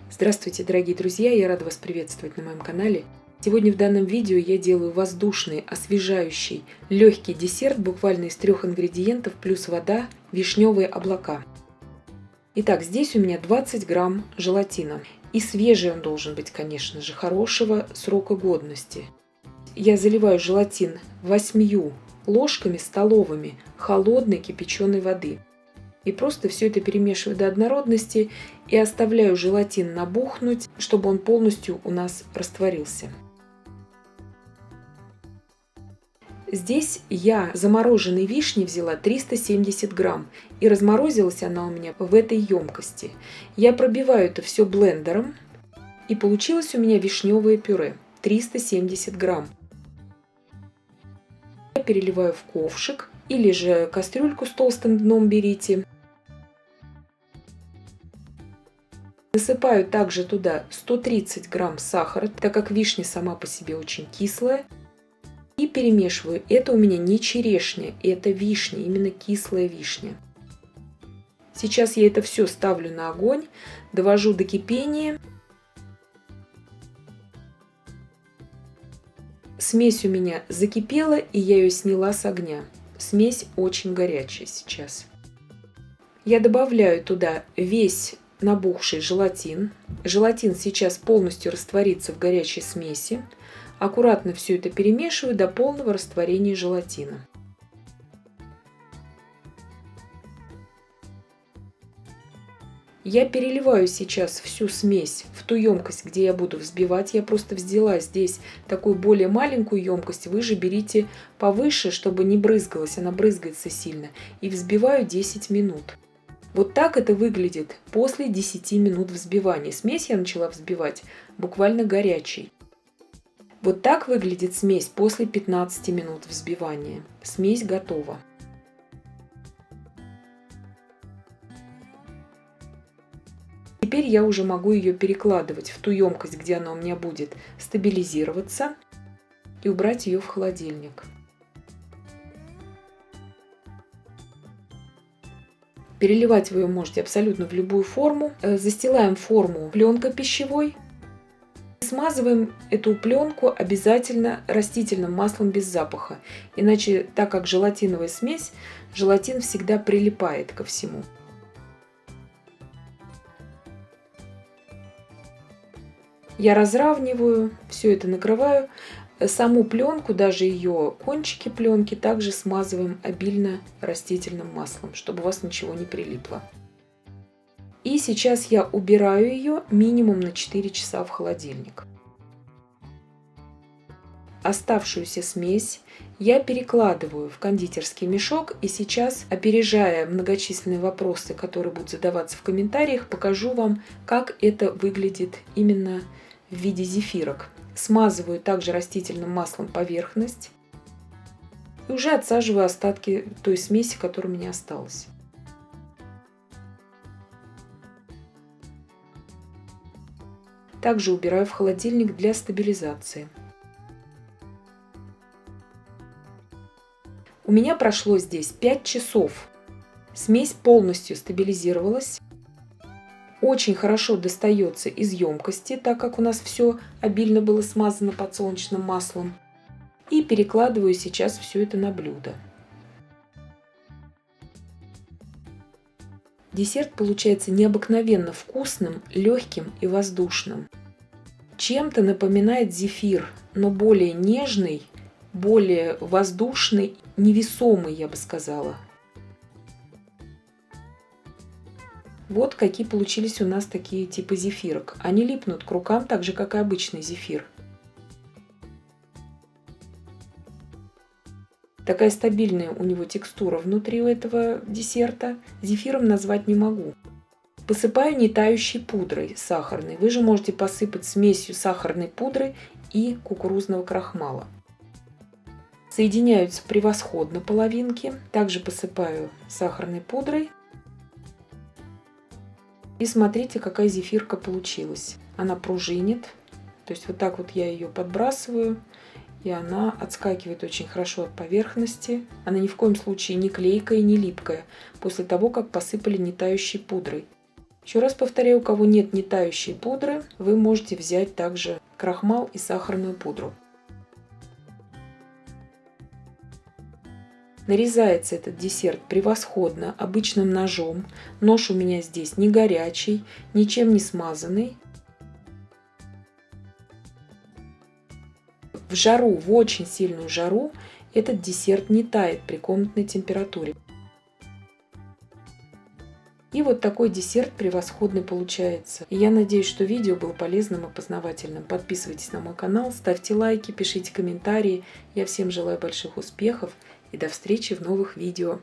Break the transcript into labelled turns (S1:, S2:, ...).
S1: Здравствуйте, дорогие друзья! Я рада вас приветствовать на моем канале. Сегодня в данном видео я делаю воздушный, освежающий, легкий десерт буквально из 3 ингредиентов плюс вода, вишневые облака. Итак, здесь у меня 20 грамм желатина. И свежий он должен быть, конечно же, хорошего срока годности. Я заливаю желатин 8 ложками столовыми холодной кипяченой воды. И просто все это перемешиваю до однородности и оставляю желатин набухнуть, чтобы он полностью у нас растворился. Здесь я замороженной вишни взяла 370 грамм, и разморозилась она у меня в этой емкости. Я пробиваю это все блендером, и получилось у меня вишневое пюре 370 грамм. Я переливаю в ковшик или же кастрюльку с толстым дном берите. Насыпаю также туда 130 грамм сахара, так как вишня сама по себе очень кислая. И перемешиваю. Это у меня не черешня, это вишня, именно кислая вишня. Сейчас я это все ставлю на огонь, довожу до кипения. Смесь у меня закипела, и я ее сняла с огня. Смесь очень горячая сейчас. Я добавляю туда весь набухший желатин. Желатин сейчас полностью растворится в горячей смеси. Аккуратно все это перемешиваю до полного растворения желатина. Я переливаю сейчас всю смесь в ту емкость, где я буду взбивать. Я просто взяла здесь такую более маленькую емкость. Вы же берите повыше, чтобы не брызгалась, она брызгается сильно. И взбиваю 10 минут. Вот так это выглядит после 10 минут взбивания. Смесь я начала взбивать буквально горячей. Вот так выглядит смесь после 15 минут взбивания. Смесь готова. Теперь я уже могу ее перекладывать в ту емкость, где она у меня будет стабилизироваться, и убрать ее в холодильник. Переливать вы ее можете абсолютно в любую форму. Застилаем форму пленкой пищевой. Смазываем эту пленку обязательно растительным маслом без запаха. Иначе, так как желатиновая смесь, желатин всегда прилипает ко всему. Я разравниваю, все это накрываю. Саму пленку, даже ее кончики пленки, также смазываем обильно растительным маслом, чтобы у вас ничего не прилипло. И сейчас я убираю ее минимум на 4 часа в холодильник. Оставшуюся смесь я перекладываю в кондитерский мешок. И сейчас, опережая многочисленные вопросы, которые будут задаваться в комментариях, покажу вам, как это выглядит именно в виде зефирок. Смазываю также растительным маслом поверхность и уже отсаживаю остатки той смеси, которая у меня осталась. Также убираю в холодильник для стабилизации. У меня прошло здесь 5 часов. Смесь полностью стабилизировалась. Очень хорошо достается из емкости, так как у нас все обильно было смазано подсолнечным маслом. И перекладываю сейчас все это на блюдо. Десерт получается необыкновенно вкусным, легким и воздушным. Чем-то напоминает зефир, но более нежный, более воздушный, невесомый, я бы сказала. Вот какие получились у нас такие типы зефирок. Они липнут к рукам так же, как и обычный зефир. Такая стабильная у него текстура внутри у этого десерта. Зефиром назвать не могу. Посыпаю нетающей пудрой сахарной. Вы же можете посыпать смесью сахарной пудры и кукурузного крахмала. Соединяются превосходно половинки. Также посыпаю сахарной пудрой. И смотрите, какая зефирка получилась. Она пружинит. То есть вот так вот я ее подбрасываю. И она отскакивает очень хорошо от поверхности. Она ни в коем случае не клейкая, не липкая. После того, как посыпали нетающей пудрой. Еще раз повторяю, у кого нет не тающей пудры, вы можете взять также крахмал и сахарную пудру. Нарезается этот десерт превосходно обычным ножом. Нож у меня здесь не горячий, ничем не смазанный. В жару, в очень сильную жару, этот десерт не тает при комнатной температуре. И вот такой десерт превосходный получается. И я надеюсь, что видео было полезным и познавательным. Подписывайтесь на мой канал, ставьте лайки, пишите комментарии. Я всем желаю больших успехов и до встречи в новых видео.